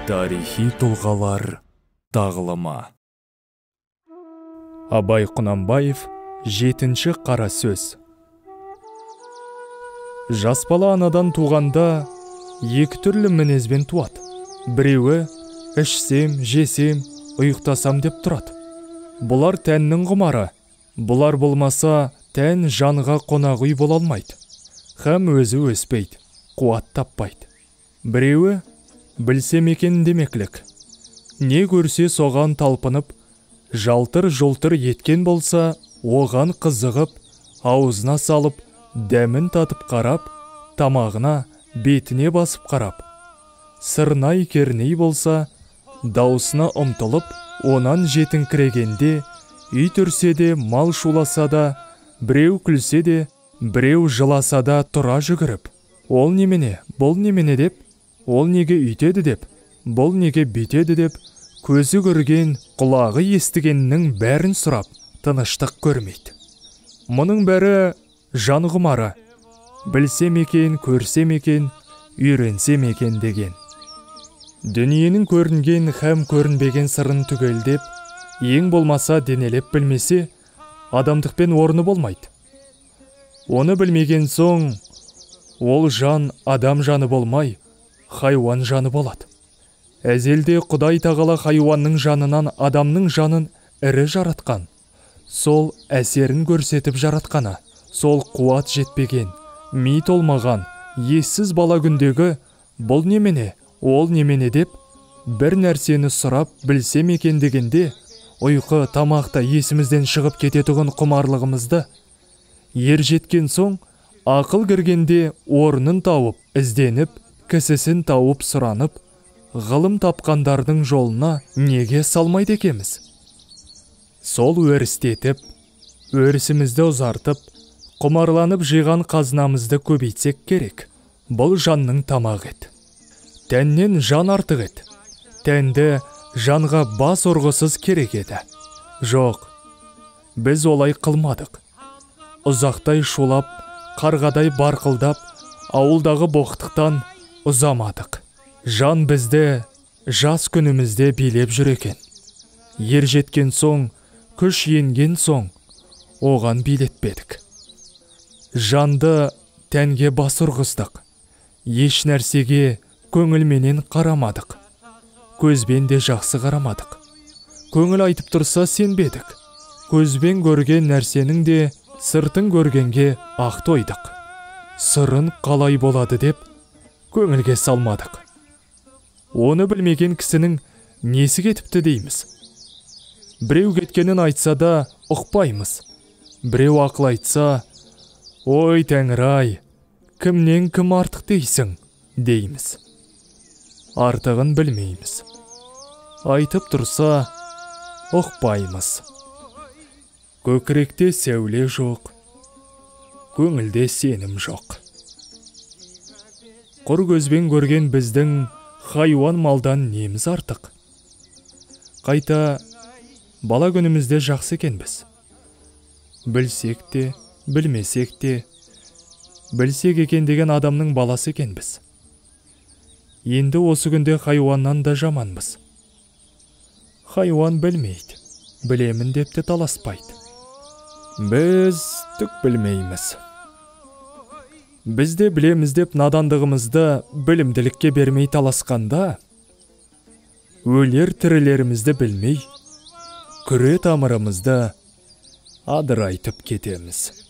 Тарихи тұлғалар тағылымы. Абай Құнанбаев, 7-ші қара сөз. Жас бала анадан туғанда екі түрлі мінезбен туады. Біреуі ішсем, жесем, ұйықтасам деп тұрады. Бұлар тәннің құмары. Бұлар болмаса, тән жанға қонақ үй бола алмайды. Һәм өзі өспейді, қуат таппайды. Біреуі білсем екен демеклік. Не көрсе соған талпынып, жалтыр-жолтыр еткен болса, оған қызығып, аузына салып, дәмін татып қарап, тамағына, бетіне басып қарап. Сырнай керней болса, даусына ұмтылып, онан жетіңкірегенде, үй түрсе де, мал шуласа да, біреу күлсе де, біреу жыласа да тұра жүгіріп. Ол немене, бұл немене деп, ол неге үйтеді деп, бұл неге бүйтеді деп, көзі көрген, құлағы естігеннің бәрін сұрап, тыныштық көрмейді. Мұның бәрі жан құмары. Білсем екен, көрсем екен, үйренсем екен деген. Дүниенің көрінген һәм көрінбеген сырын түгелдеп, ең болмаса денелеп білмесе, адамдықпен орны болмайды. Оны білмеген соң, ол жан адам жаны болмай, хайуан жаны болады. Әзелде Құдай тағала хайуанның жанынан адамның жанын ірі жаратқан. Сол әсерін көрсетіп жаратқаны, сол қуат жетпеген, ми толмаған, ессіз бала күндегі бұл немене, ол немене деп, бір нәрсені сұрап білсем екен дегенде, ұйқы тамақта есімізден шығып кететұғын құмарлығымызды, ер жеткен соң, ақыл кіргенде орнын тауып, ізденіп, кісісін тауып сұранып, ғылым тапқандардың жолына неге салмайды екеміз? Сол өрістетіп, өрісімізді ұзартып, құмарланып жиған қазынамызды көбейтсек керек. Бұл жанның тамағы еді. Тәннен жан артық еді. Тәнді жанға бас ұрғысыз керек еді. Жоқ, біз олай қылмадық. Ұзақтай шулап, қарғадай барқылдап, ауылдағы боқтықтан ұзамадық. Жан бізді жас күнімізде билеп жүр екен. Ер жеткен соң, күш енген соң, оған билетпедік. Жанды тәнге бас ұрғыздық. Еш нәрсеге көңілменен қарамадық. Көзбен де жақсы қарамадық. Көңіл айтып тұрса сенбедік. Көзбен көрген нәрсенің де сыртын көргенге ақ тойдық. Сырын қалай болады деп көңілге салмадық. Оны білмеген кісінің несі кетіпті дейміз. Біреу кеткенін айтса да ұқпаймыз. Біреу ақыл айтса, ой Тәңір-ай, кімнен кім артық дейсің, дейміз. Артығын білмейміз. Айтып тұрса, ұқпаймыз. Көкіректе сәуле жоқ, көңілде сенім жоқ. Құр көзбен көрген біздің хайуан малдан неміз артық. Қайта бала күнімізде жақсы екенбіз. Білсек те, білмесек те, білсек екен деген адамның баласы екенбіз. Енді осы күнде хайуаннан да жаманбыз. Хайуан білмейді, білемін деп те таласпайды. Біз түк білмейміз. Бізде білеміз деп надандығымызды білімділікке бермей таласқанда, өлер тірілерімізді білмей, күре тамырымызды адырайтып кетеміз.